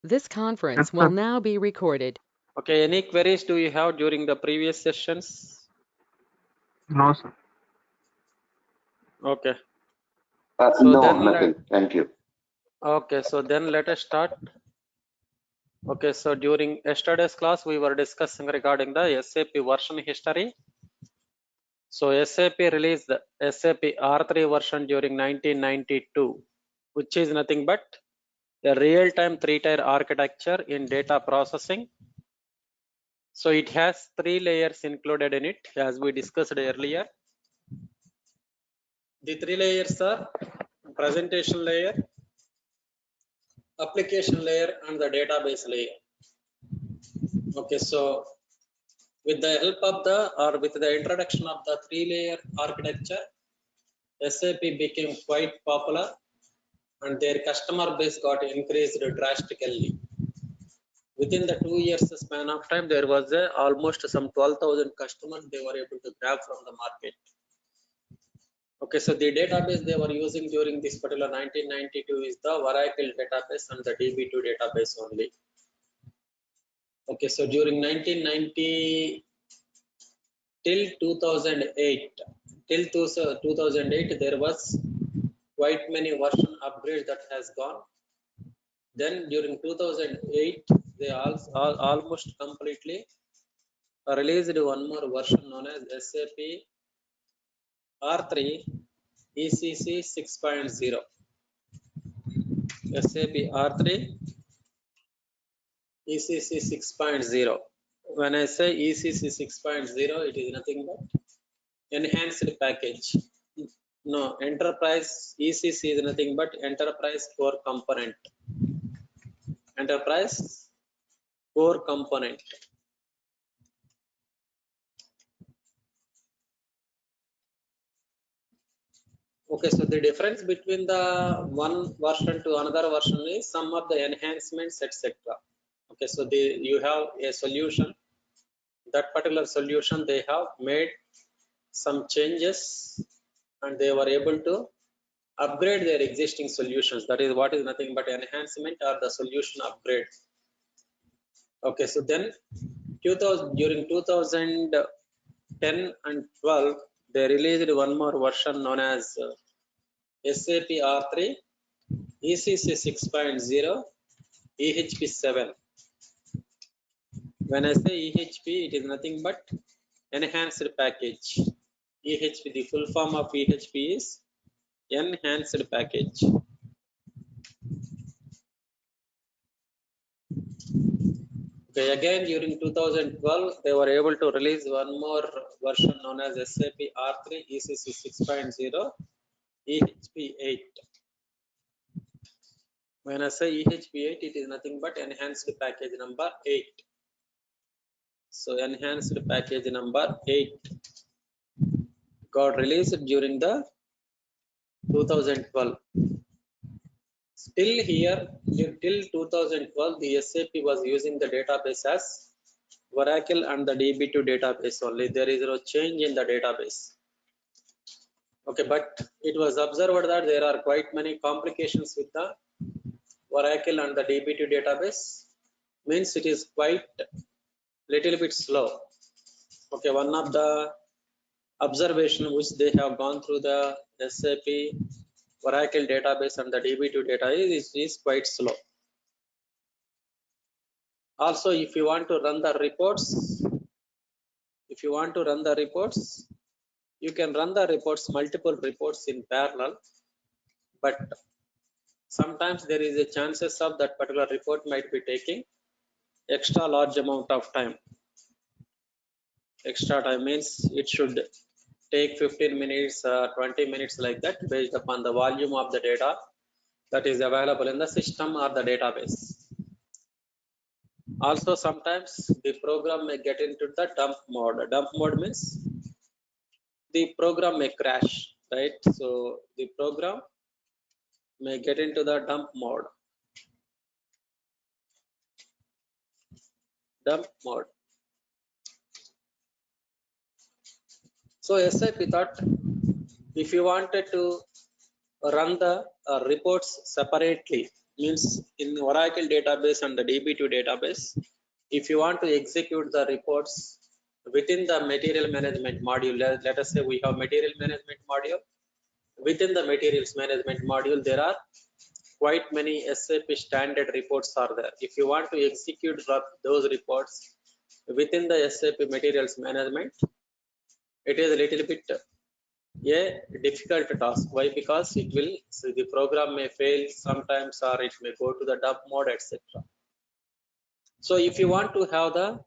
This Yes, conference will sir. now be recorded. Okay, any queries do you have during the previous sessions? No, sir. Okay, so No, then nothing. Thank you. let us start. Okay, so during yesterday's class we were discussing regarding the SAP version history. So SAP released the SAP R3 version during 1992, which is nothing but a real-time three-tier architecture in data processing. So it has 3 layers included in it, as we discussed earlier. The 3 layers are presentation layer, application layer, and the database layer. Okay, so with the help of with the introduction of the 3-layer architecture, SAP became quite popular and their customer base got increased drastically. Within the 2 years span of time, there was almost some 12,000 customers they were able to grab from the market. Okay, so the database they were using during this particular 1992 is the Oracle database and the DB2 database only. Okay, so during 1990 till 2008, till 2008 there was quite many version upgrades that has gone. Then during 2008 they almost completely released one more version known as SAP R3 ECC 6.0. SAP R3 ECC 6.0. When I say ECC 6.0, it is nothing but enhanced package. No, enterprise ECC is nothing but enterprise core component. Enterprise core component. Okay, so the difference between the one version to another version is some of the enhancements, etc. Okay, so you have a solution. That particular solution they have made some changes and they were able to upgrade their existing solutions. That is what is nothing but enhancement or the solution upgrade. Okay, so then during 2010 and 12, they released one more version known as SAP R3 ECC 6.0 EHP 7. When I say EHP, it is nothing but enhanced package. EHP, the full form of EHP is enhanced package. Okay, again during 2012, they were able to release one more version known as SAP R3 ECC 6.0 EHP 8. When I say EHP 8, it is nothing but enhanced package number 8. So enhanced package number 8 got released during the 2012. Still here, till 2012, the SAP was using the database as Oracle and the DB2 database only. There is no change in the database. Okay, but it was observed that there are quite many complications with the Oracle and the DB2 database. Means it is quite little bit slow. Okay, one of the observation which they have gone through the SAP Oracle database and the DB2 data is quite slow. Also, if you want to run the reports, you can run the reports, multiple reports in parallel, but sometimes there is a chances of that particular report might be taking extra large amount of time. Extra time means it should take 15 minutes, 20 minutes like that, based upon the volume of the data that is available in the system or the database. Also, sometimes the program may get into the dump mode. Dump mode means the program may crash, right? So the program may get into the dump mode. So SAP thought if you wanted to run the reports separately, means in Oracle database and the DB2 database, if you want to execute the reports within the material management module, let us say we have material management module. Within the materials management module, there are quite many SAP standard reports are there. If you want to execute those reports within the SAP materials management, it is a little bit a difficult task. Why? Because it will, so the program may fail sometimes, or it may go to the dump mode, etc. So if you want to have the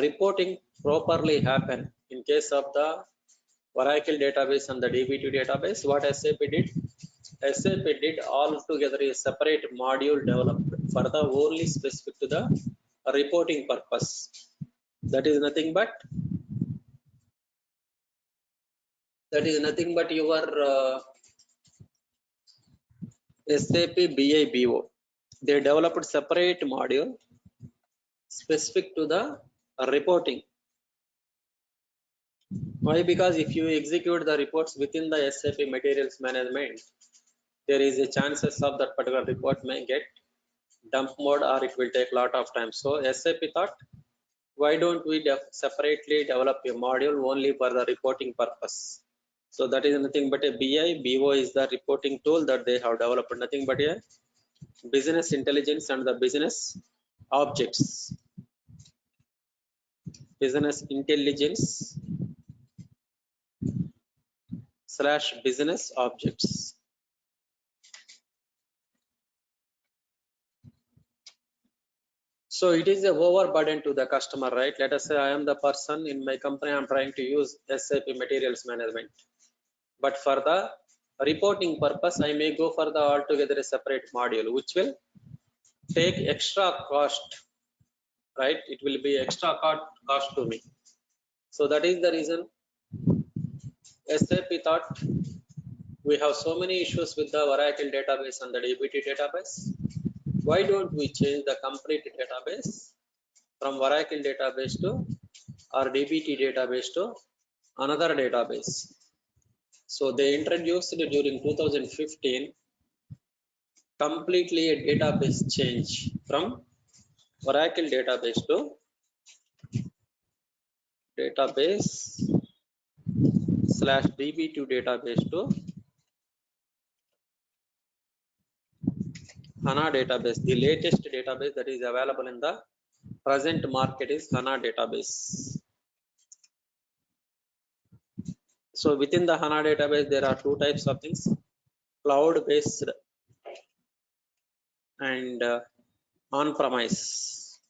reporting properly happen in case of the Oracle database and the DB2 database, what SAP did? SAP did all together a separate module developed for the only specific to the reporting purpose. That is nothing but your SAP BIBO. They developed separate module specific to the reporting. Why? Because if you execute the reports within the SAP materials management, there is a chances of that particular report may get dump mode, or it will take a lot of time. So SAP thought, why don't we separately develop a module only for the reporting purpose? So that is nothing but a BIBO is the reporting tool that they have developed, nothing but a business intelligence and the business objects. Business intelligence / business objects. So it is a overburden to the customer, right? Let us say I am the person in my company, I'm trying to use SAP materials management. But for the reporting purpose, I may go for the altogether a separate module, which will take extra cost, right? It will be extra cost to me. So that is the reason SAP thought, we have so many issues with the Oracle database and the DB2 database. Why don't we change the complete database from Oracle database to or DB2 database to another database? So they introduced during 2015 completely a database change from Oracle database to database / DB2 database to HANA database. The latest database that is available in the present market is HANA database. So within the HANA database, there are two types of things: cloud-based and on-premise.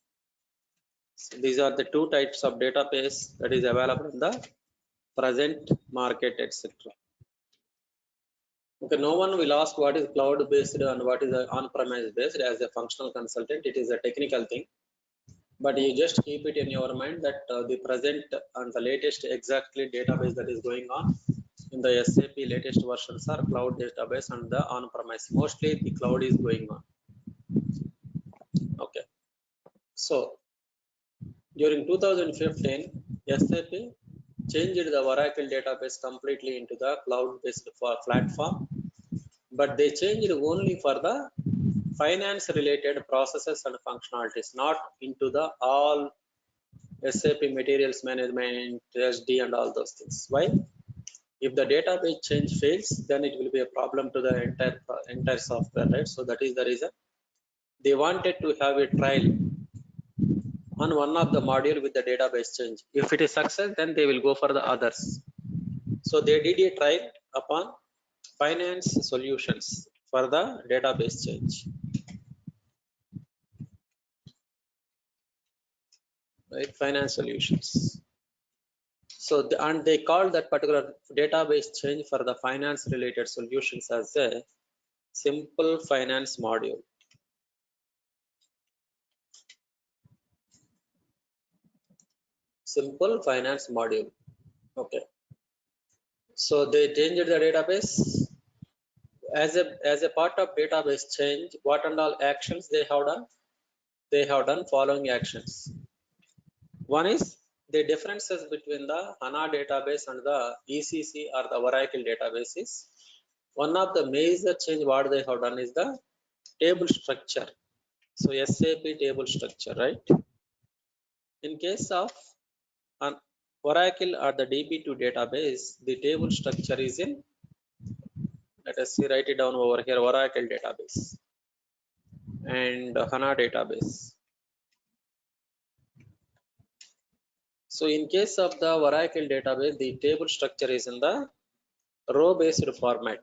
So these are the two types of database that is available in the present market, etc. Okay, no one will ask what is cloud-based and what is on-premise based. As a functional consultant, it is a technical thing, but you just keep it in your mind that the present and the latest exactly database that is going on in the SAP latest versions are cloud database and the on-premise. Mostly the cloud is going on. Okay, so during 2015, SAP changed the Oracle database completely into the cloud-based platform, but they changed only for the finance related processes and functionalities, not into the all SAP materials management, SD and all those things. Why? If the database change fails, then it will be a problem to the entire software, right? So that is the reason they wanted to have a trial on one of the module with the database change. If it is success, then they will go for the others. So they did a trial upon finance solutions for the database change, right? Finance solutions. So and they called that particular database change for the finance related solutions as a simple finance module. Simple finance module. Okay. So they changed the database as a part of database change. What and all actions they have done? They have done following actions. One is the differences between the HANA database and the ECC or the Oracle databases. One of the major change what they have done is the table structure. So SAP table structure, right? In case of an Oracle or the DB2 database, the table structure is in, let us see, write it down over here, Oracle database and HANA database. So in case of the Oracle database, the table structure is in the row-based format.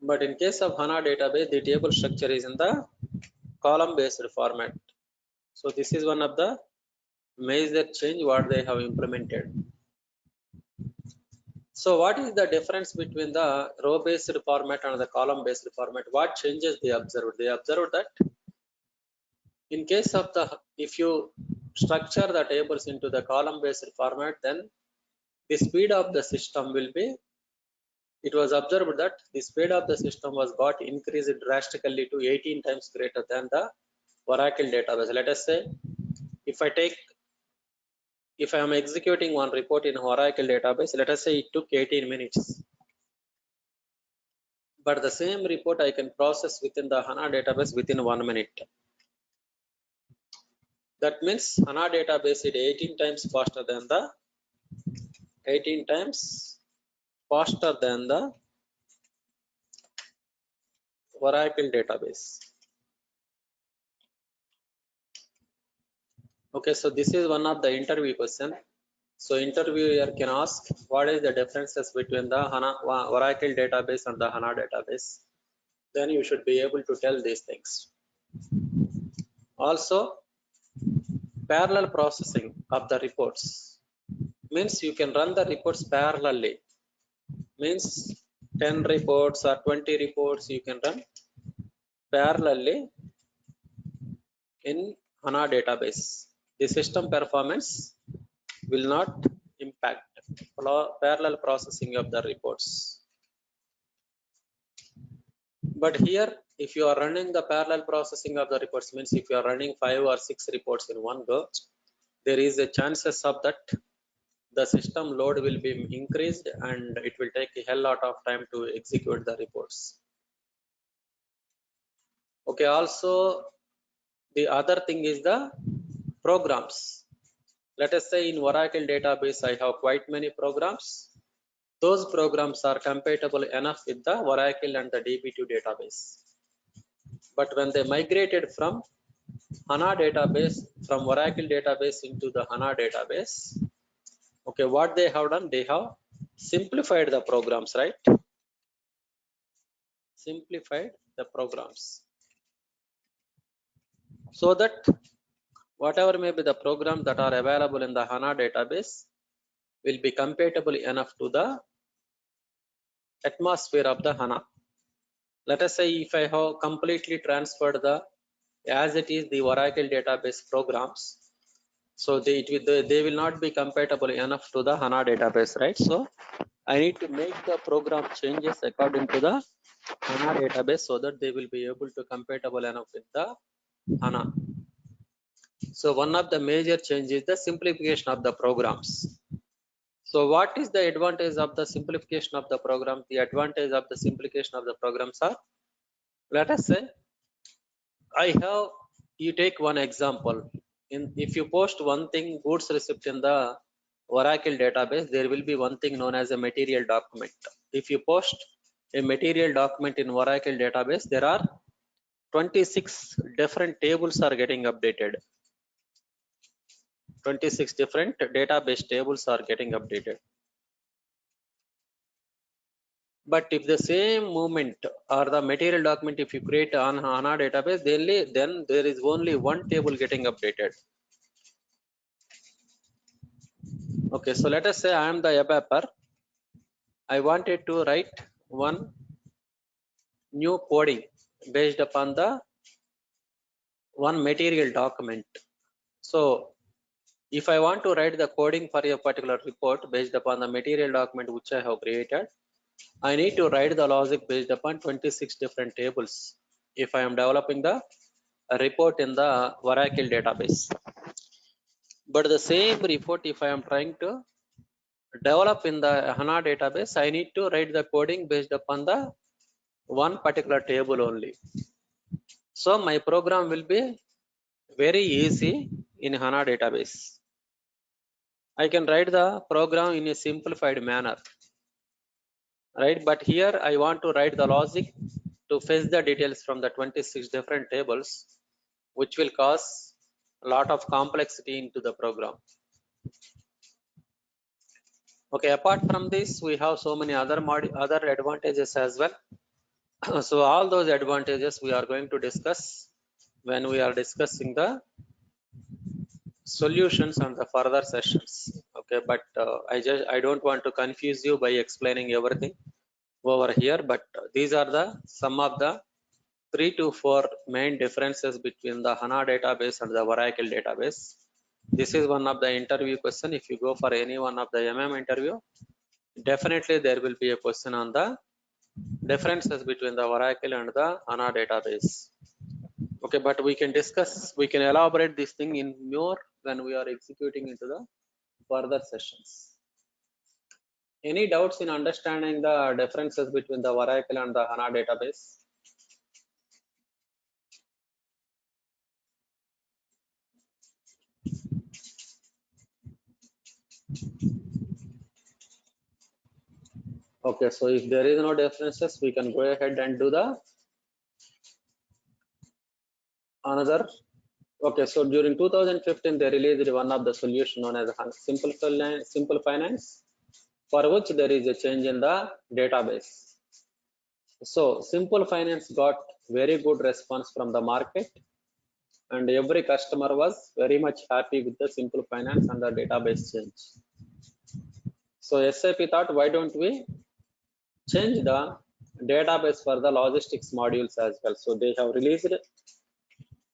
But in case of HANA database, the table structure is in the column-based format. So this is one of the major change what they have implemented. So what is the difference between the row-based format and the column-based format? What changes they observed? They observed that in case of the, if you structure the tables into the column-based format, then the speed of the system will be, it was observed that the speed of the system was got increased drastically to 18 times greater than the Oracle database. Let us say, if I am executing one report in Oracle database, let us say it took 18 minutes. But the same report I can process within the HANA database within 1 minute. That means HANA database is 18 times faster than the 18 times faster than the Oracle database. Okay, so this is one of the interview question. So interviewer can ask, what is the differences between the HANA Oracle database and the HANA database? Then you should be able to tell these things. Also, parallel processing of the reports means you can run the reports parallelly. Means 10 reports or 20 reports you can run parallelly in HANA database. The system performance will not impact parallel processing of the reports. But here, if you are running the parallel processing of the reports, means if you are running 5 or 6 reports in one go, there is a chances of that the system load will be increased and it will take a hell lot of time to execute the reports. Okay, also the other thing is the programs. Let us say in Oracle database, I have quite many programs. Those programs are compatible enough with the Oracle and the DB2 database. But when they migrated from HANA database, from Oracle database into the HANA database, okay, what they have done, they have simplified the programs, right? Simplified the programs so that whatever may be the programs that are available in the HANA database will be compatible enough to the atmosphere of the HANA. Let us say if I have completely transferred the as it is the Oracle database programs, so they will not be compatible enough to the HANA database, right? So I need to make the program changes according to the HANA database so that they will be able to compatible enough with the HANA. So one of the major changes is the simplification of the programs. So what is the advantage of the simplification of the program? The advantage of the simplification of the programs are, let us say, you take one example. If you post one thing, goods receipt in the Oracle database, there will be one thing known as a material document. If you post a material document in Oracle database, there are 26 different tables are getting updated. 26 different database tables are getting updated. But if the same movement or the material document, if you create on HANA database, then there is only one table getting updated. Okay, so let us say I am the ABAPer. I wanted to write one new coding based upon the one material document. So if I want to write the coding for a particular report based upon the material document which I have created, I need to write the logic based upon 26 different tables if I am developing the report in the Oracle database. But the same report, if I am trying to develop in the HANA database, I need to write the coding based upon the one particular table only. So my program will be very easy in HANA database. I can write the program in a simplified manner, right? But here I want to write the logic to fetch the details from the 26 different tables, which will cause a lot of complexity into the program. Okay, apart from this, we have so many other advantages as well. So all those advantages we are going to discuss when we are discussing the solutions on the further sessions. Okay, but I don't want to confuse you by explaining everything over here, but these are the some of the 3 to 4 main differences between the HANA database and the Oracle database. This is one of the interview question. If you go for any one of the interview, definitely there will be a question on the differences between the Oracle and the HANA database. Okay, but we can discuss, we can elaborate this thing in more when we are executing into the further sessions. Any doubts in understanding the differences between the Oracle and the HANA database? Okay, so if there is no differences, we can go ahead and do the another. Okay, so during 2015 they released one of the solution known as simple finance, for which there is a change in the database. So simple finance got very good response from the market, and every customer was very much happy with the simple finance and the database change. So SAP thought, why don't we change the database for the logistics modules as well? So they have released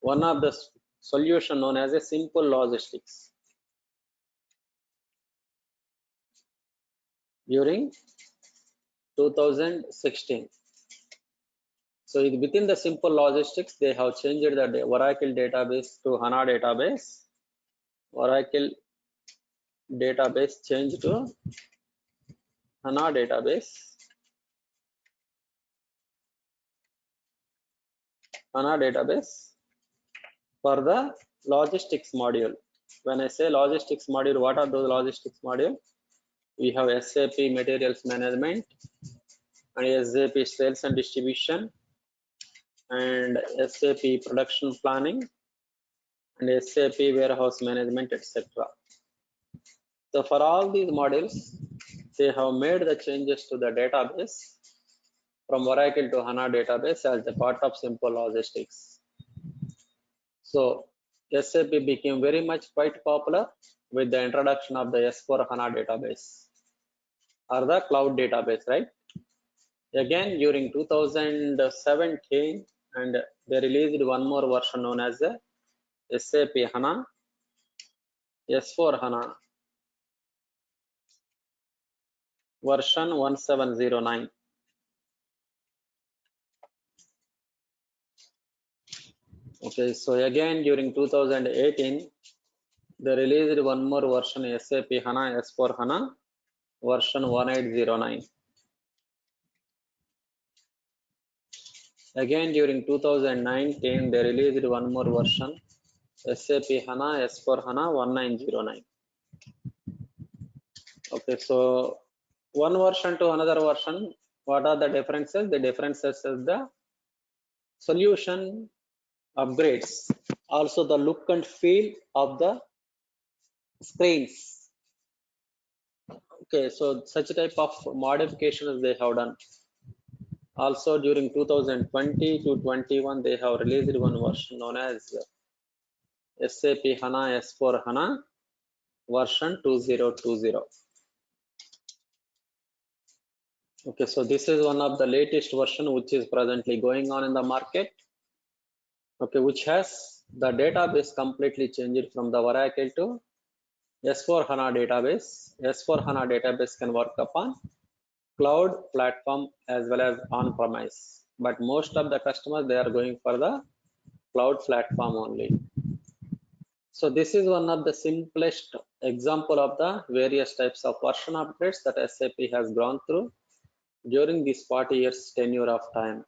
one of the solution known as a simple logistics during 2016. So within the simple logistics, they have changed the Oracle database to HANA database. Oracle database changed to HANA database. HANA database for the logistics module. When I say logistics module, what are those logistics module? We have SAP materials management and SAP sales and distribution and SAP production planning and SAP warehouse management, etc. So for all these modules, they have made the changes to the database from Oracle to HANA database as the part of simple logistics. So SAP became very much quite popular with the introduction of the S4 HANA database or the cloud database, right? Again, during 2017, and they released one more version known as the SAP HANA S4 HANA version 1709. Okay, so again during 2018, they released one more version SAP HANA S4 HANA version 1809. Again during 2019, they released one more version SAP HANA S4 HANA 1909. Okay, so one version to another version, what are the differences? The differences is the solution upgrades, also the look and feel of the screens. Okay, so such type of modifications they have done. Also during 2020 to 21, they have released one version known as SAP HANA S4 HANA version 2020. Okay, so this is one of the latest version which is presently going on in the market. Okay, which has the database completely changed from the Oracle to S4 HANA database. S4 HANA database can work upon cloud platform as well as on-premise, but most of the customers, they are going for the cloud platform only. So this is one of the simplest example of the various types of version upgrades that SAP has gone through during this 40 years tenure of time.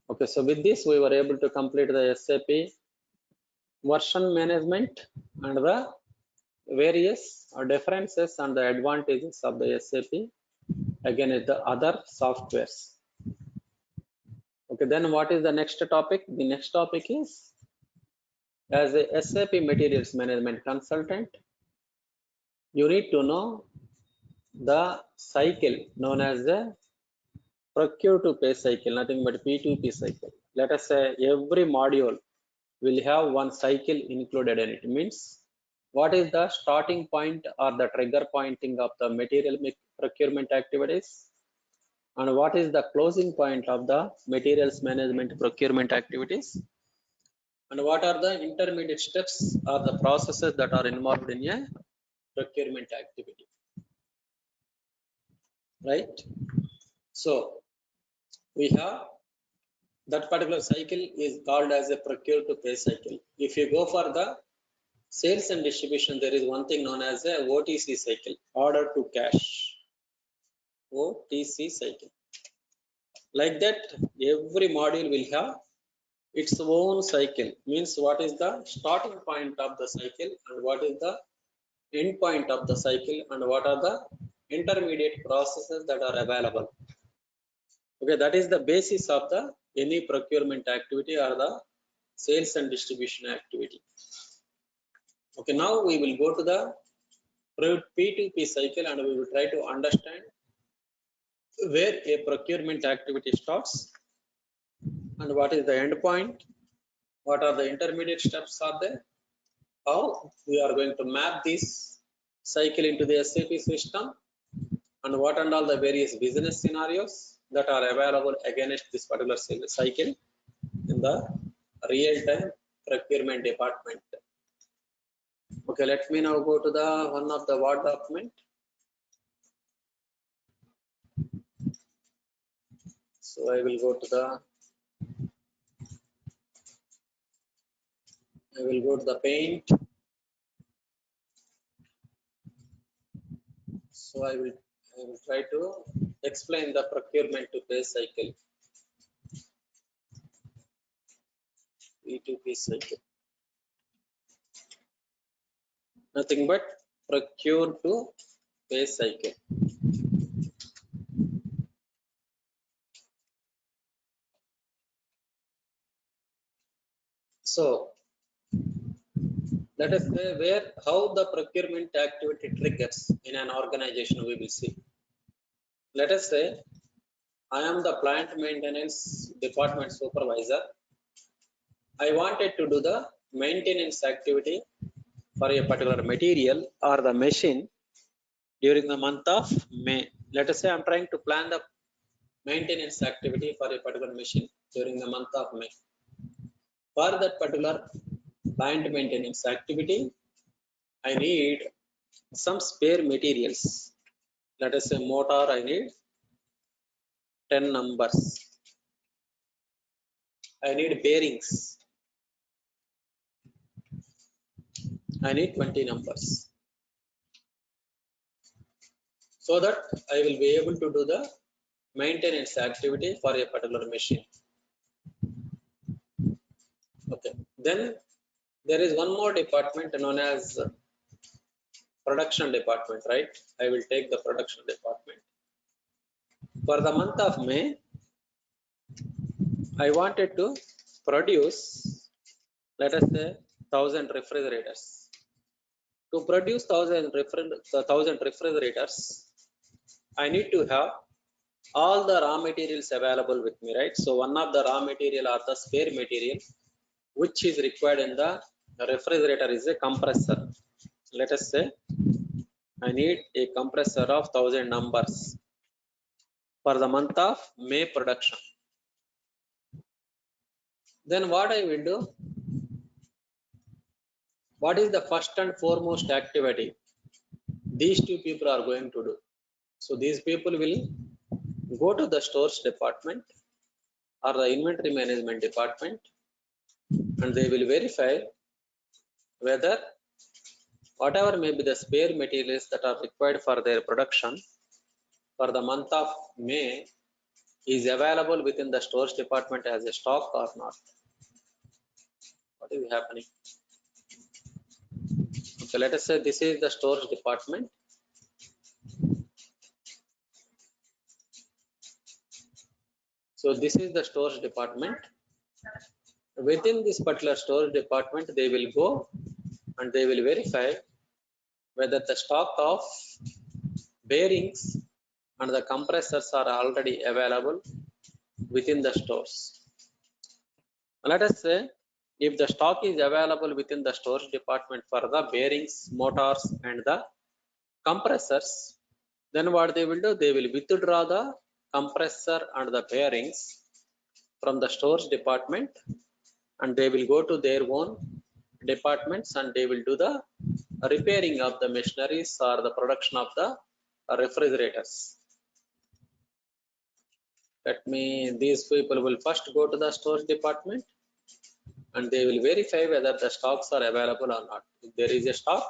Okay, so with this we were able to complete the SAP version management and the various differences and the advantages of the SAP against the other softwares. Okay, then what is the next topic? The next topic is, as a SAP materials management consultant, you need to know the cycle known as the procure to pay cycle, nothing but P2P cycle. Let us say every module will have one cycle included in it. Means what is the starting point or the trigger pointing of the material procurement activities, and what is the closing point of the materials management procurement activities, and what are the intermediate steps or the processes that are involved in a procurement activity, right? So we have that particular cycle is called as a procure to pay cycle. If you go for the sales and distribution, there is one thing known as a OTC cycle, order to cash, OTC cycle. Like that, every module will have its own cycle. Means what is the starting point of the cycle and what is the end point of the cycle and what are the intermediate processes that are available. Okay, that is the basis of the any procurement activity or the sales and distribution activity. Okay, now we will go to the P2P cycle and we will try to understand where a procurement activity starts and what is the end point, what are the intermediate steps are there, how we are going to map this cycle into the SAP system, and what and all the various business scenarios that are available against this particular cycle in the real-time procurement department. Okay, let me now go to the one of the Word document. So I will go to the paint. So I will try to explain the procurement to pay cycle, P2P cycle. Nothing but procure to pay cycle. So let us say how the procurement activity triggers in an organization we will see. Let us say I am the plant maintenance department supervisor. I wanted to do the maintenance activity for a particular material or the machine during the month of May. Let us say I'm trying to plan the maintenance activity for a particular machine during the month of May. For that particular plant maintenance activity, I need some spare materials. Let us say motor, I need 10 numbers. I need bearings. I need 20 numbers. So that I will be able to do the maintenance activity for a particular machine. Okay. Then there is one more department known as production department, right? I will take the production department. For the month of May, I wanted to produce, let us say, 1000 refrigerators. To produce 1000 refrigerators, I need to have all the raw materials available with me, right? So one of the raw material or the spare material which is required in the refrigerator is a compressor. Let us say I need a compressor of 1000 numbers for the month of May production. Then what I will do? What is the first and foremost activity these two people are going to do? So these people will go to the stores department or the inventory management department and they will verify whether whatever may be the spare materials that are required for their production for the month of May is available within the stores department as a stock or not. What is happening? Okay, let us say this is the stores department. So this is the stores department. Within this particular stores department, they will go and they will verify whether the stock of bearings and the compressors are already available within the stores. Let us say if the stock is available within the stores department for the bearings, motors and the compressors, then what they will do, they will withdraw the compressor and the bearings from the stores department and they will go to their own departments and they will do the repairing of the machineries or the production of the refrigerators. That means these people will first go to the stores department and they will verify whether the stocks are available or not. If there is a stock,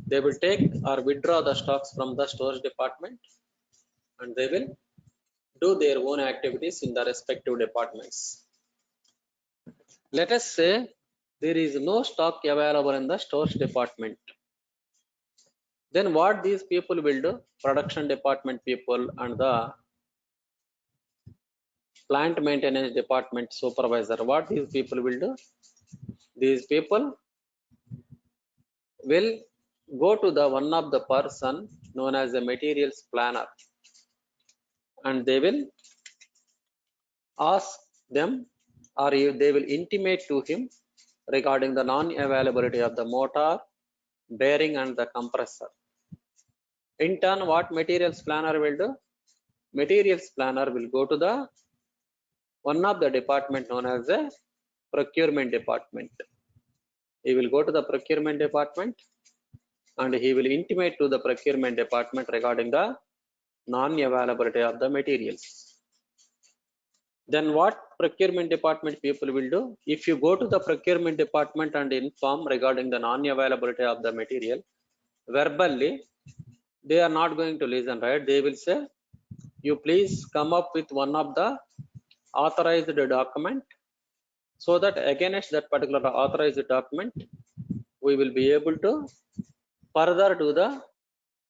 they will take or withdraw the stocks from the stores department and they will do their own activities in the respective departments. Let us say there is no stock available in the stores department. Then what these people will do, production department people and the plant maintenance department supervisor, what these people will do, these people will go to the one of the person known as the materials planner and they will ask them or they will intimate to him regarding the non-availability of the motor, bearing and the compressor. In turn, what materials planner will do? Materials planner will go to the one of the department known as the procurement department. He will go to the procurement department and he will intimate to the procurement department regarding the non-availability of the materials. Then what procurement department people will do? If you go to the procurement department and inform regarding the non-availability of the material, verbally, they are not going to listen, right? They will say, you please come up with one of the authorized document so that against that particular authorized document, we will be able to further do the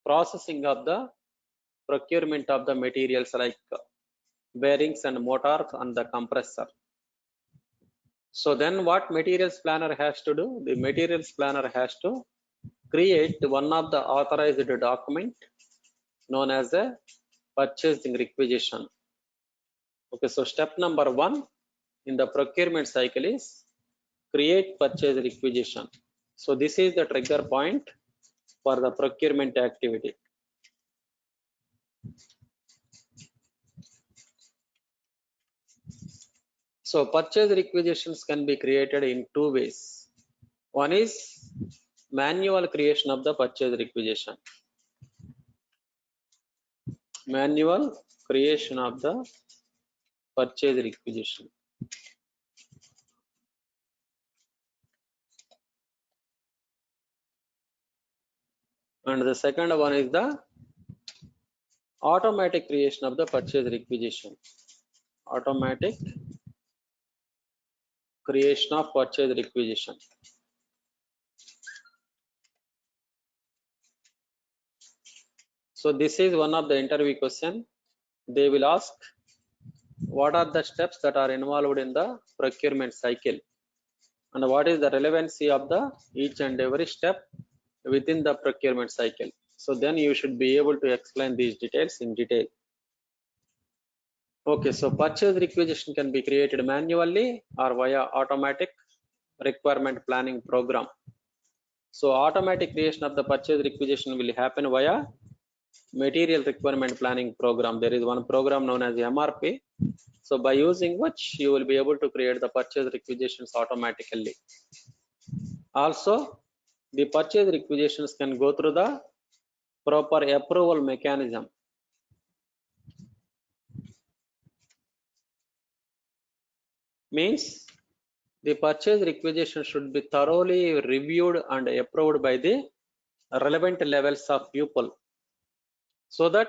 processing of the procurement of the materials like bearings and motors and the compressor. So then what materials planner has to do? The materials planner has to create one of the authorized document known as a purchasing requisition. Okay, so step number 1 in the procurement cycle is create purchase requisition. So this is the trigger point for the procurement activity. So purchase requisitions can be created in 2 ways. One is manual creation of the purchase requisition. Manual creation of the purchase requisition. And the second one is the automatic creation of the purchase requisition. Automatic creation of purchase requisition. So this is one of the interview question. They will ask what are the steps that are involved in the procurement cycle and what is the relevancy of the each and every step within the procurement cycle. So then you should be able to explain these details in detail. Okay, so purchase requisition can be created manually or via automatic requirement planning program. So automatic creation of the purchase requisition will happen via material requirement planning program. There is one program known as MRP. So by using which you will be able to create the purchase requisitions automatically. Also, the purchase requisitions can go through the proper approval mechanism. Means the purchase requisition should be thoroughly reviewed and approved by the relevant levels of people, so that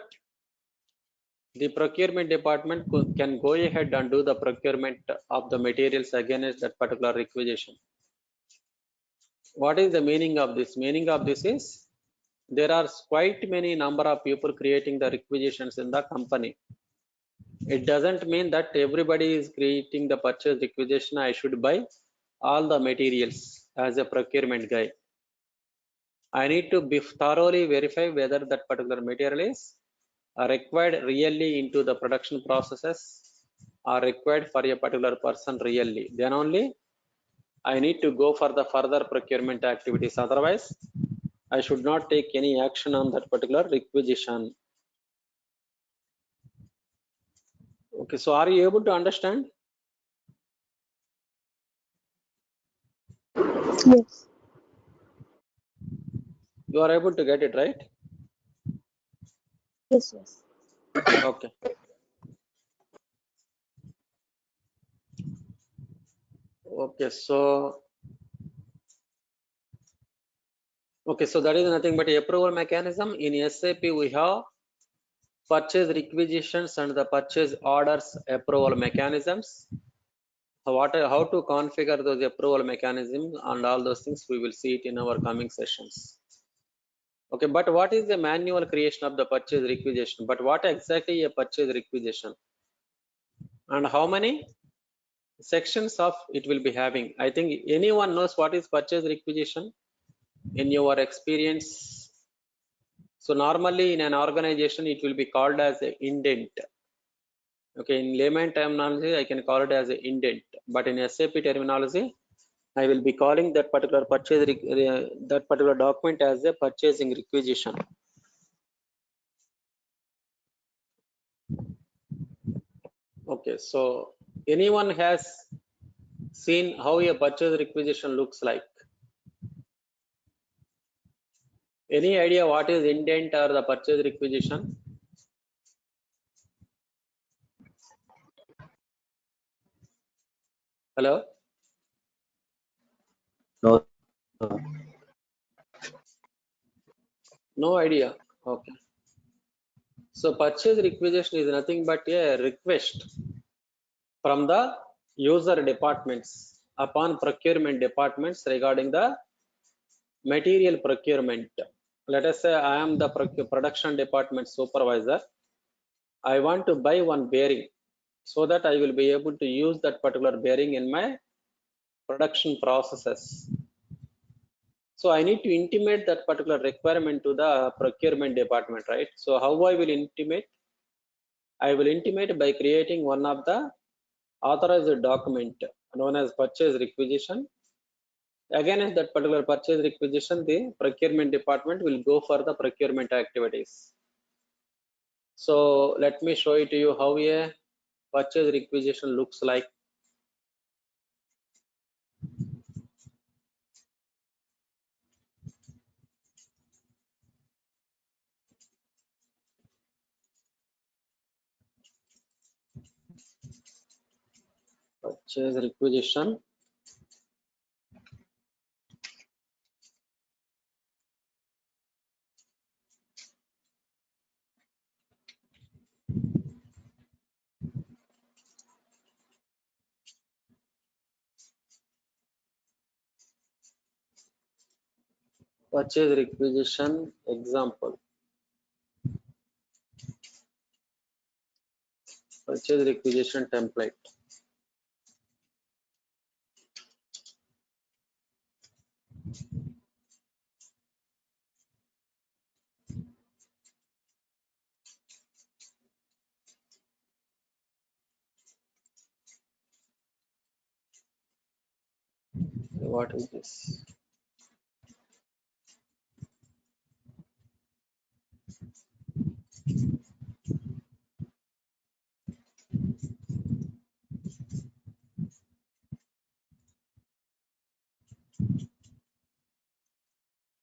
the procurement department can go ahead and do the procurement of the materials against that particular requisition. What is the meaning of this? Meaning of this is there are quite many number of people creating the requisitions in the company. It doesn't mean that everybody is creating the purchase requisition. I should buy all the materials as a procurement guy. I need to be thoroughly verify whether that particular material is required really into the production processes, are required for a particular person really. Then only I need to go for the further procurement activities. Otherwise, I should not take any action on that particular requisition. Okay, so are you able to understand? Yes. You are able to get it, right? Yes. Yes. Okay. Okay, so that is nothing but approval mechanism. In SAP, we have purchase requisitions and the purchase orders approval mechanisms. How to configure those approval mechanisms and all those things, we will see it in our coming sessions. Okay, but what is the manual creation of the purchase requisition? But what exactly a purchase requisition? And how many sections of it will be having? I think anyone knows what is purchase requisition in your experience. So normally in an organization, it will be called as an indent. Okay, in layman terminology, I can call it as an indent, but in SAP terminology, I will be calling that particular that particular document as a purchasing requisition. Okay, so anyone has seen how a purchase requisition looks like? Any idea what is indent or the purchase requisition? Hello? No. No idea. Okay. So purchase requisition is nothing but a request from the user departments upon procurement departments regarding the material procurement. Let us say I am the production department supervisor. I want to buy one bearing so that I will be able to use that particular bearing in my production processes. So I need to intimate that particular requirement to the procurement department, right? So how I will intimate? I will intimate by creating one of the authorized document known as purchase requisition. Against that particular purchase requisition, the procurement department will go for the procurement activities. So let me show it to you how a purchase requisition looks like. Purchase requisition. Purchase requisition example. Purchase requisition template. What is this?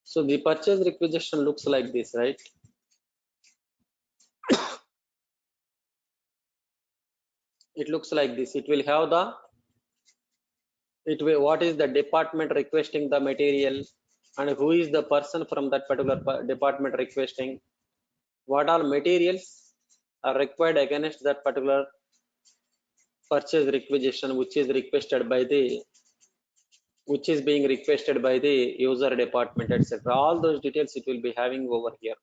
So the purchase requisition looks like this, right? It looks like this. It will have the what is the department requesting the material, and who is the person from that particular department requesting, what all materials are required against that particular purchase requisition which is being requested by the user department, etc. All those details it will be having over here.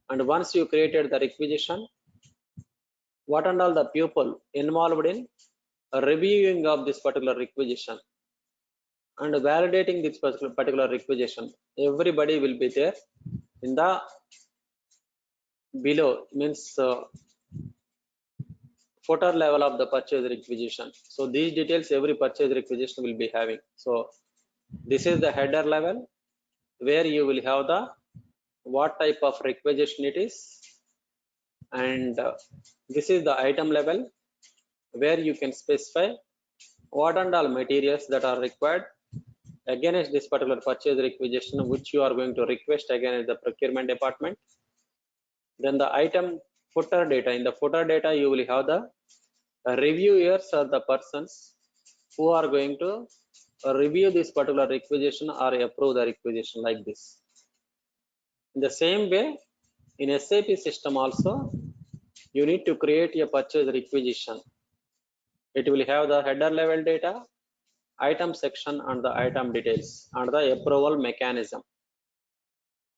And once you created the requisition, what and all the people involved in reviewing of this particular requisition and validating this particular requisition, everybody will be there in the below, means footer level of the purchase requisition. So these details every purchase requisition will be having. So this is the header level where you will have the what type of requisition it is, and this is the item level where you can specify what and all materials that are required against this particular purchase requisition which you are going to request against the procurement department. Then the item footer data, in the footer data you will have the reviewers or the persons who are going to review this particular requisition or approve the requisition, like this. In the same way, in SAP system also, you need to create a purchase requisition. It will have the header level data, item section, and the item details, and the approval mechanism.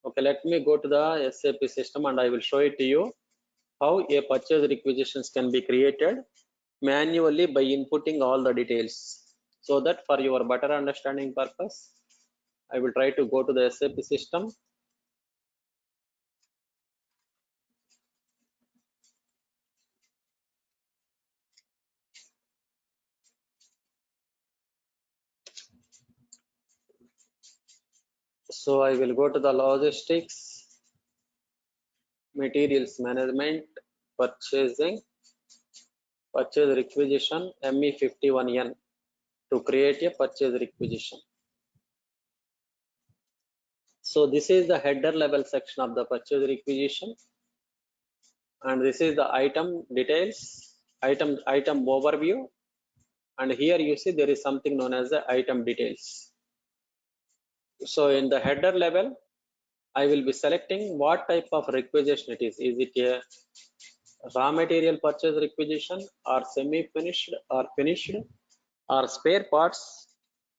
Okay, let me go to the SAP system and I will show it to you how a purchase requisitions can be created manually by inputting all the details. So that for your better understanding purpose, I will try to go to the SAP system. So I will go to the logistics, materials management, purchasing, purchase requisition, ME51N to create a purchase requisition. So this is the header level section of the purchase requisition, and this is the item details, item overview, and here you see there is something known as the item details. So in the header level, I will be selecting what type of requisition it is. Is it a raw material purchase requisition, or semi-finished, or finished, or spare parts,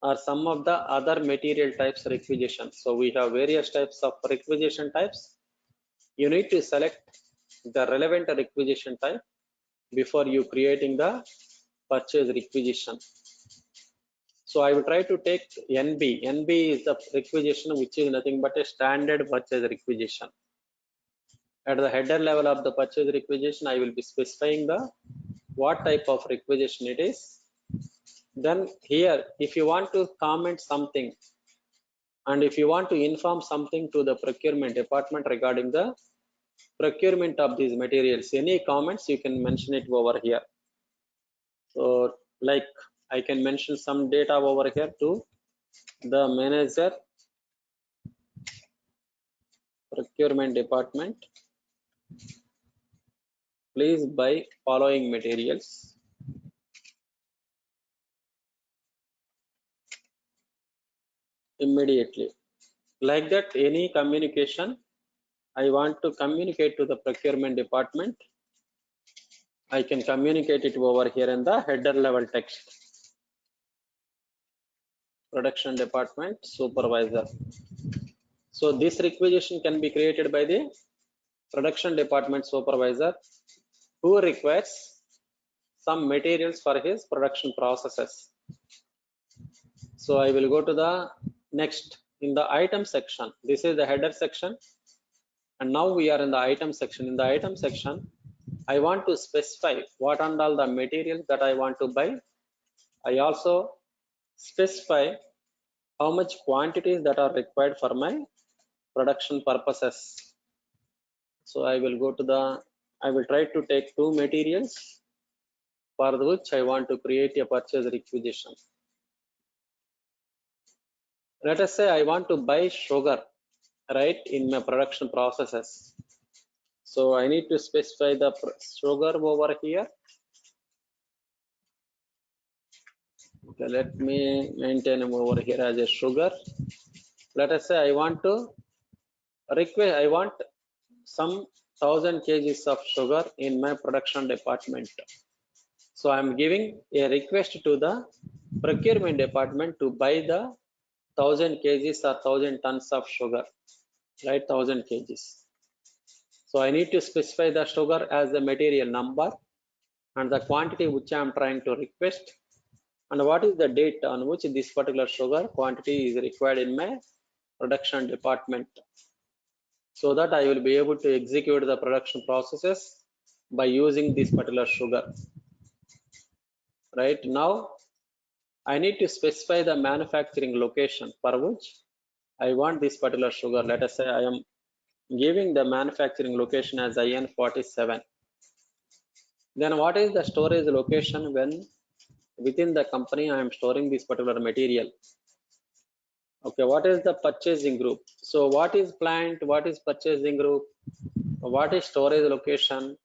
or some of the other material types requisition? So we have various types of requisition types. You need to select the relevant requisition type before you creating the purchase requisition. So I will try to take NB. NB is the requisition which is nothing but a standard purchase requisition. At the header level of the purchase requisition, I will be specifying the what type of requisition it is. Then here, if you want to comment something, and if you want to inform something to the procurement department regarding the procurement of these materials, any comments you can mention it over here. So like I can mention some data over here to the manager, procurement department, please buy following materials. Immediately, like that, any communication I want to communicate to the procurement department, I can communicate it over here in the header level text. Production department supervisor. So this requisition can be created by the production department supervisor who requires some materials for his production processes. So I will go to the next in the item section. This is the header section, and now we are in the item section. In the item section, I want to specify what and all the materials that I want to buy. I also specify how much quantities that are required for my production purposes. So I will go to the, I will try to take two materials for which I want to create a purchase requisition. Let us say I want to buy sugar, right, in my production processes. So I need to specify the sugar over here. Okay, let me maintain them over here as a sugar. Let us say I want some 1000 kgs of sugar in my production department. So I am giving a request to the procurement department to buy the 1000 kgs or 1000 tons of sugar, right? 1000 kgs. So I need to specify the sugar as the material number and the quantity which I am trying to request, and what is the date on which this particular sugar quantity is required in my production department, so that I will be able to execute the production processes by using this particular sugar. Right now I need to specify the manufacturing location for which I want this particular sugar. Let us say I am giving the manufacturing location as IN47. Then what is the storage location when within the company I am storing this particular material? Okay, what is the purchasing group? So what is plant, what is purchasing group, what is storage location,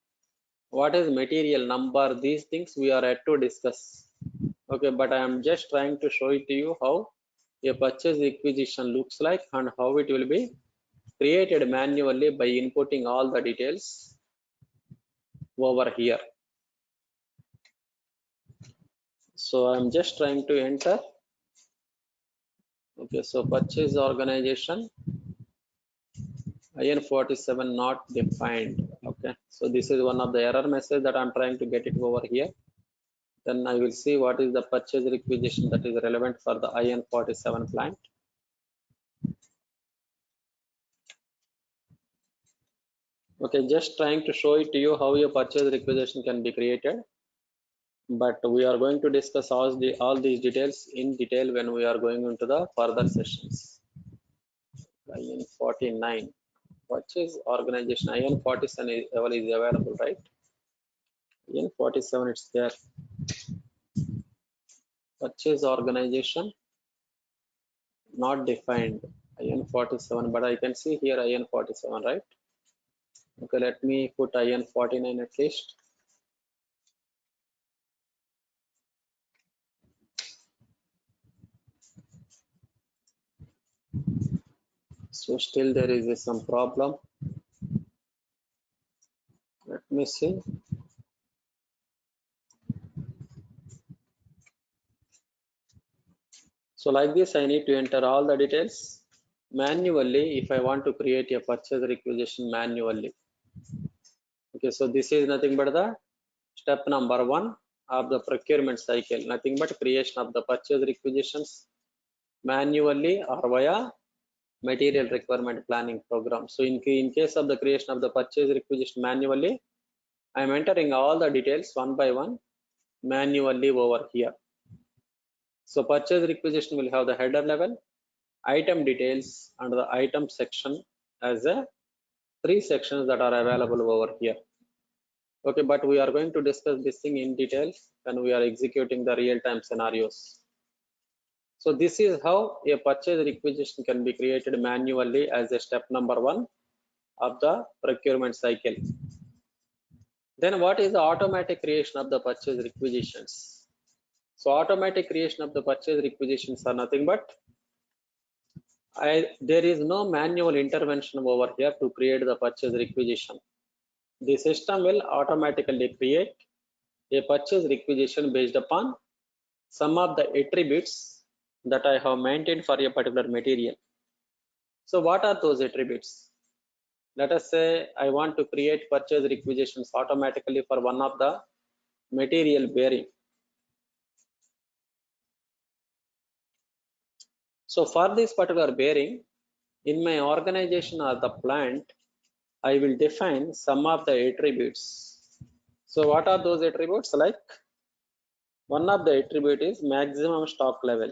what is material number? These things we are yet to discuss. Okay, but I am just trying to show it to you how a purchase requisition looks like and how it will be created manually by inputting all the details over here. So I'm just trying to enter. Okay, so purchase organization IN47 not defined. Okay, so this is one of the error message that I'm trying to get it over here. Then I will see what is the purchase requisition that is relevant for the IN47 plant. Okay, just trying to show it to you how your purchase requisition can be created, but we are going to discuss all these details in detail when we are going into the further sessions. IN49 purchase organization, IN47 is available, right? IN47 it's there. Purchase organization not defined, IN47, but I can see here IN47, right? Okay, let me put IN49 at least. So still there is some problem. Let me see. So like this, I need to enter all the details manually if I want to create a purchase requisition manually. Okay, so this is nothing but the step number 1 of the procurement cycle, nothing but creation of the purchase requisitions manually or via material requirement planning program. So in case of the creation of the purchase requisition manually, I am entering all the details one by one manually over here. So purchase requisition will have the header level, item details, and the item section as a 3 sections that are available over here. Okay, but we are going to discuss this thing in detail when we are executing the real-time scenarios. So this is how a purchase requisition can be created manually as a step number 1 of the procurement cycle. Then what is the automatic creation of the purchase requisitions? So automatic creation of the purchase requisitions are nothing but there is no manual intervention over here to create the purchase requisition. The system will automatically create a purchase requisition based upon some of the attributes that I have maintained for a particular material. So what are those attributes? Let us say I want to create purchase requisitions automatically for one of the material bearing. So for this particular bearing, in my organization or the plant, I will define some of the attributes. So what are those attributes? Like one of the attribute is maximum stock level.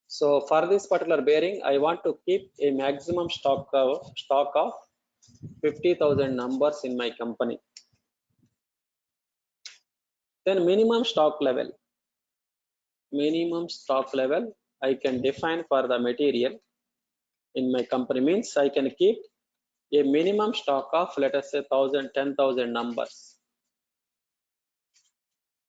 So for this particular bearing, I want to keep a maximum stock of 50,000 numbers in my company. Then minimum stock level I can define for the material in my company, means I can keep a minimum stock of, let us say, 10,000 numbers.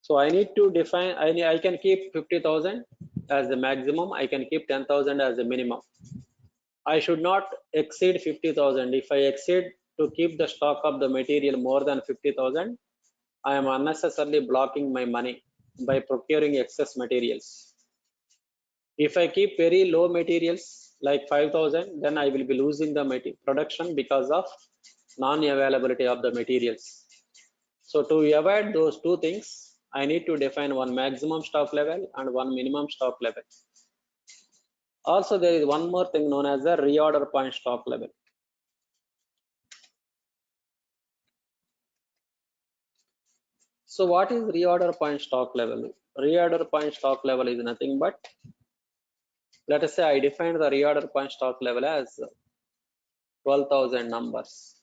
So I need to define, I can keep 50,000 as the maximum, I can keep 10,000 as the minimum. I should not exceed 50,000. If I exceed to keep the stock of the material more than 50,000, I am unnecessarily blocking my money by procuring excess materials. If I keep very low materials like 5,000, then I will be losing the production because of non-availability of the materials. So to avoid those two things, I need to define one maximum stock level and one minimum stock level. Also, there is one more thing known as the reorder point stock level. So what is reorder point stock level? Reorder point stock level is nothing but, let us say I define the reorder point stock level as 12,000 numbers.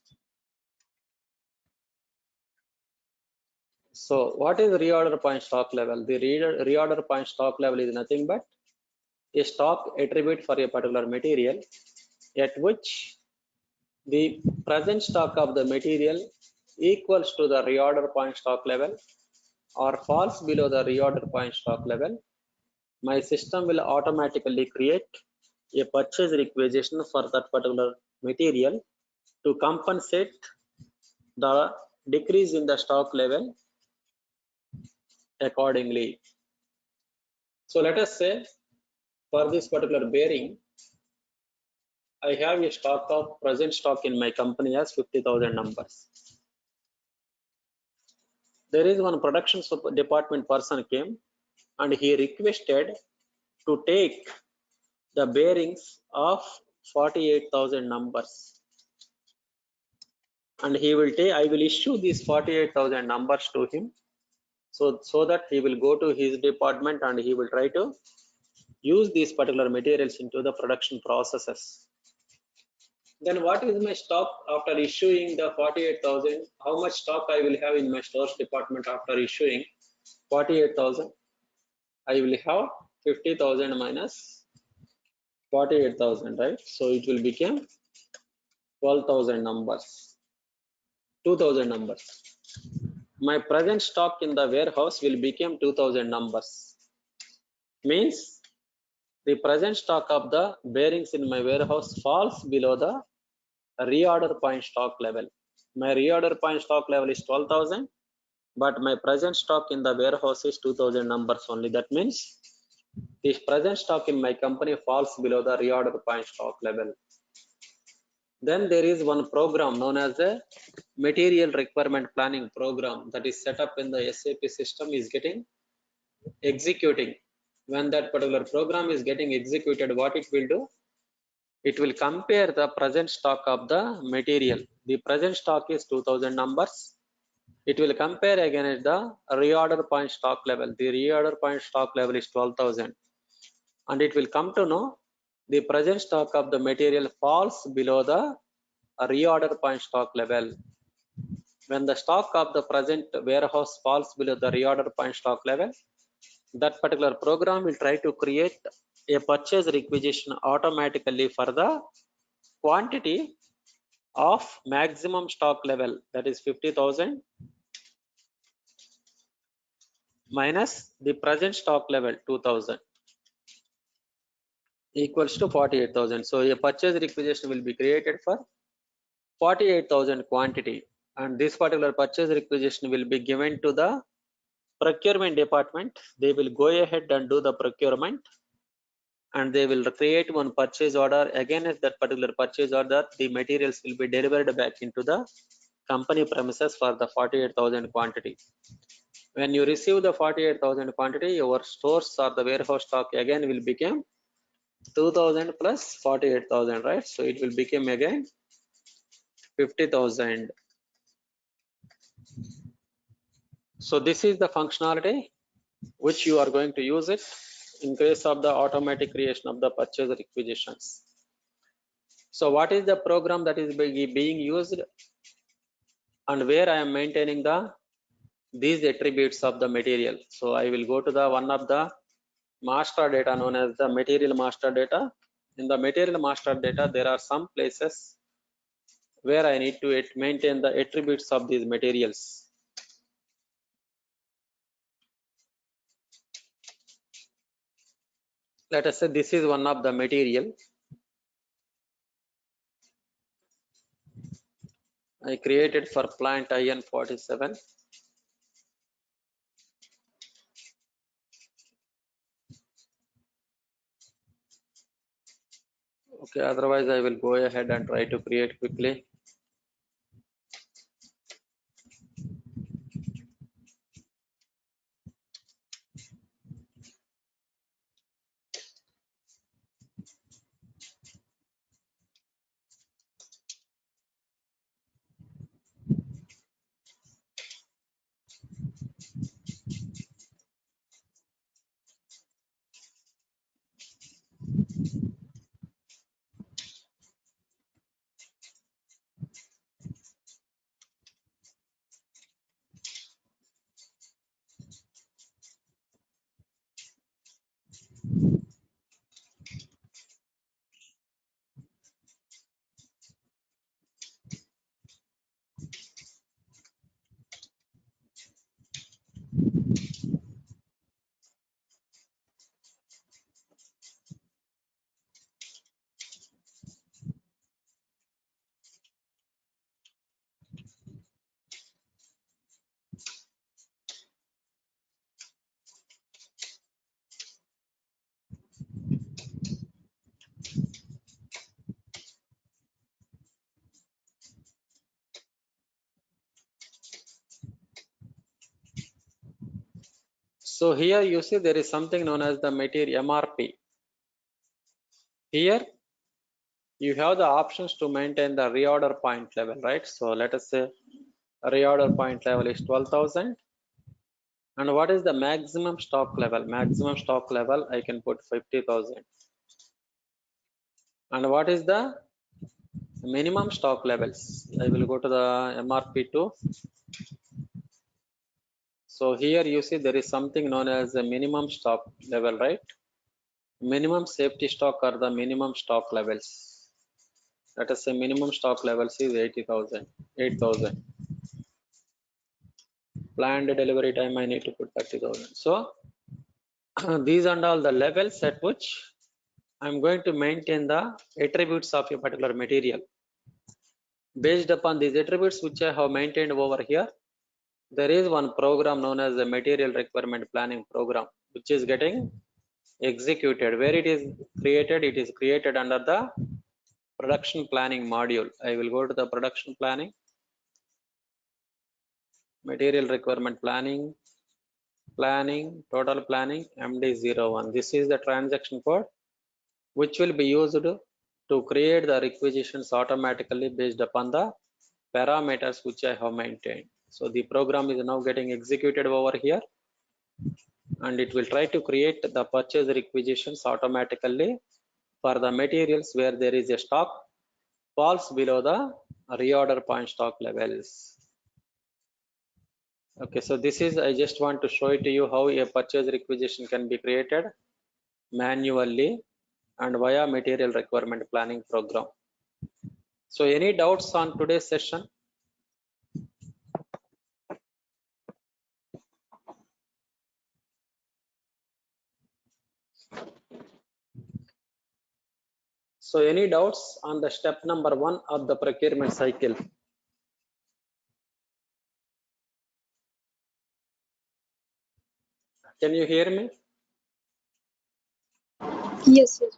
So what is reorder point stock level? The reorder point stock level is nothing but a stock attribute for a particular material at which the present stock of the material equals to the reorder point stock level or falls below the reorder point stock level. My system will automatically create a purchase requisition for that particular material to compensate the decrease in the stock level accordingly. So let us say for this particular bearing, I have a stock of present stock in my company as 50,000 numbers. There is one production department person came and he requested to take the bearings of 48,000 numbers, and he will take, I will issue these 48,000 numbers to him, so that he will go to his department and he will try to use these particular materials into the production processes. Then what is my stock after issuing the 48,000? How much stock I will have in my stores department after issuing 48,000? I will have 50,000 minus 48,000, right? So it will become 12,000 numbers, 2,000 numbers. My present stock in the warehouse will become 2,000 numbers. Means the present stock of the bearings in my warehouse falls below the reorder point stock level. My reorder point stock level is 12,000, but my present stock in the warehouse is 2,000 numbers only. That means the present stock in my company falls below the reorder point stock level. Then there is one program known as the material requirement planning program that is set up in the SAP system is getting executing. When that particular program is getting executed, what it will do? It will compare the present stock of the material. The present stock is 2,000 numbers. It will compare against the reorder point stock level. The reorder point stock level is 12,000, and it will come to know the present stock of the material falls below the reorder point stock level. When the stock of the present warehouse falls below the reorder point stock level, that particular program will try to create a purchase requisition automatically for the quantity of maximum stock level, that is 50,000 minus the present stock level 2,000 equals to 48,000. So a purchase requisition will be created for 48,000 quantity, and this particular purchase requisition will be given to the procurement department. They will go ahead and do the procurement, and they will create one purchase order. Against that particular purchase order, the materials will be delivered back into the company premises for the 48,000 quantity. When you receive the 48,000 quantity, your stores or the warehouse stock again will become 2,000 plus 48,000, right? So it will become again 50,000. So this is the functionality which you are going to use it in case of the automatic creation of the purchase requisitions. So what is the program that is being used, and where I am maintaining these attributes of the material? So I will go to the one of the master data known as the material master data. In the material master data, there are some places where I need to maintain the attributes of these materials. let us say this is one of the material. I created for plant IN47. Okay, otherwise I will go ahead and try to create quickly. So here you see there is something known as the material MRP. Here you have the options to maintain the reorder point level, right? So let us say reorder point level is 12,000. And what is the maximum stock level? Maximum stock level I can put 50,000. And what is the minimum stock levels? I will go to the MRP2. So here you see there is something known as a minimum stock level, right? Minimum safety stock or the minimum stock levels. Let us say minimum stock levels is 80,000, 8,000. Planned delivery time I need to put 30,000. So these are all the levels at which I'm going to maintain the attributes of a particular material. Based upon these attributes which I have maintained over here, there is one program known as the material requirement planning program, which is getting executed. Where it is created under the production planning module. I will go to the production planning, material requirement planning, total planning, MD01. This is the transaction code which will be used to create the requisitions automatically based upon the parameters which I have maintained. So the program is now getting executed over here, and it will try to create the purchase requisitions automatically for the materials where there is a stock falls below the reorder point stock levels. Okay, so this is, I just want to show it to you how a purchase requisition can be created manually and via material requirement planning program. So any doubts on today's session? So any doubts on the step number 1 of the procurement cycle? Can you hear me? Yes, yes.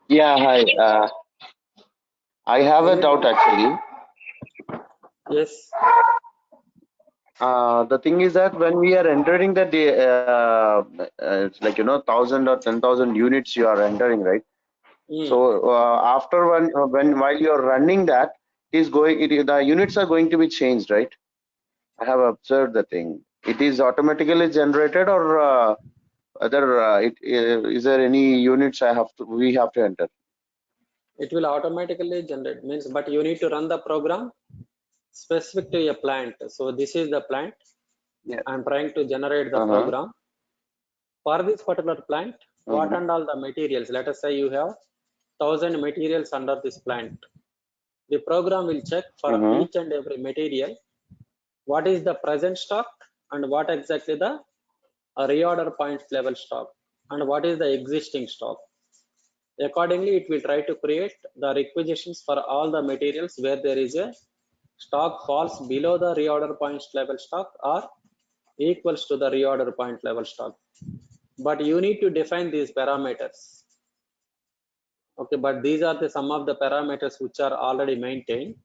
Yeah, hi. I have a Any doubt actually. Yes. The thing is that when we are entering the it's like 1,000 or 10,000 units you are entering, right? So after when while you are running that, the units are going to be changed, right? I have observed the thing. It is automatically generated, or is there any units we have to enter? It will automatically generate, means, but you need to run the program specific to a plant. So this is the plant. Yeah. I'm trying to generate the program for this particular plant. What and all the materials? Let us say you have 1,000 materials under this plant. The program will check for each and every material what is the present stock and what exactly the reorder point level stock and what is the existing stock. Accordingly, it will try to create the requisitions for all the materials where there is a stock falls below the reorder point level stock or equals to the reorder point level stock. But you need to define these parameters. Okay, but these are the some of the parameters which are already maintained.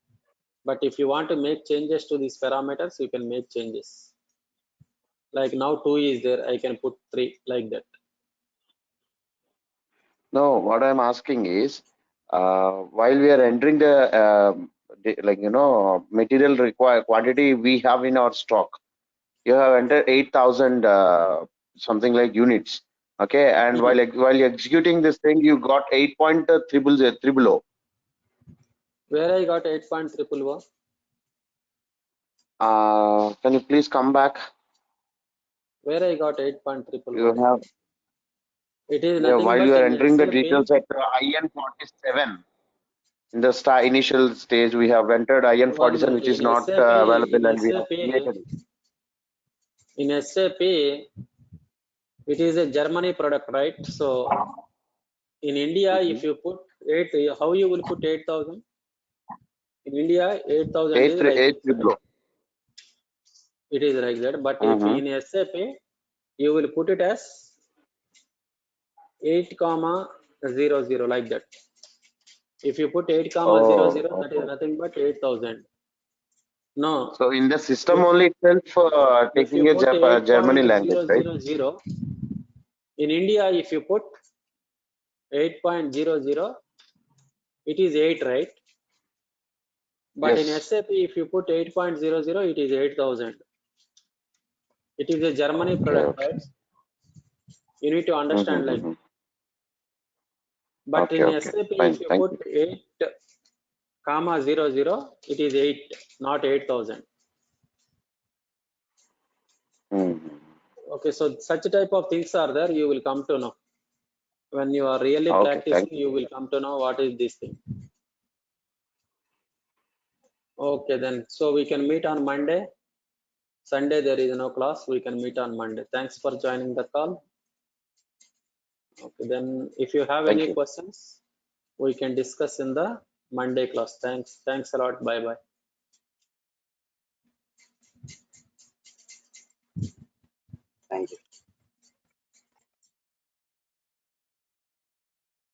But if you want to make changes to these parameters, you can make changes. Like now 2 is there, I can put 3 like that. No, what I'm asking is, while we are entering the material required quantity we have in our stock, you have entered 8,000 something like units. Okay, and while you're executing this thing, you got 8.000. Where I got 8.000? Can you please come back? Where I got You 8.000? have, It is yeah, nothing while you but are in entering the SAP. details at IN47, in the initial stage, we have entered One IN47, minute. which is not available, and we have created it. In SAP, it is a Germany product, right? So in India, if you put 8, how you will put 8,000? In India, 8,000 is like this, right? 8,000. It is like that. But if Mm-hmm. in SAP, you will put it as 8,00 like that. If you put 8,00, that is Okay. nothing but 8,000. No, So in the system if only itself, if you taking a put Germany language, right? 8.000 in India, if you put 8.00, it is 8, right? But in Yes. SAP, if you put 8.00, it is 8,000. It is a Germany Okay. product, Okay. right? You need to understand like. Mm-hmm. But Okay. in Okay. SAP, Fine. if you Thank put you. 8,00, it is 8, not 8,000. Mm-hmm. Okay, so such type of things are there. You will come to know when you are really Okay. practicing. Thank you. You will come to know what is this thing. Okay, then so we can meet on Monday. Sunday there is no class. We can meet on Monday. Thanks for joining the call. Okay, then if you have Thank any you. questions, we can discuss in the Monday class. Thanks a lot. Bye bye. Thank you.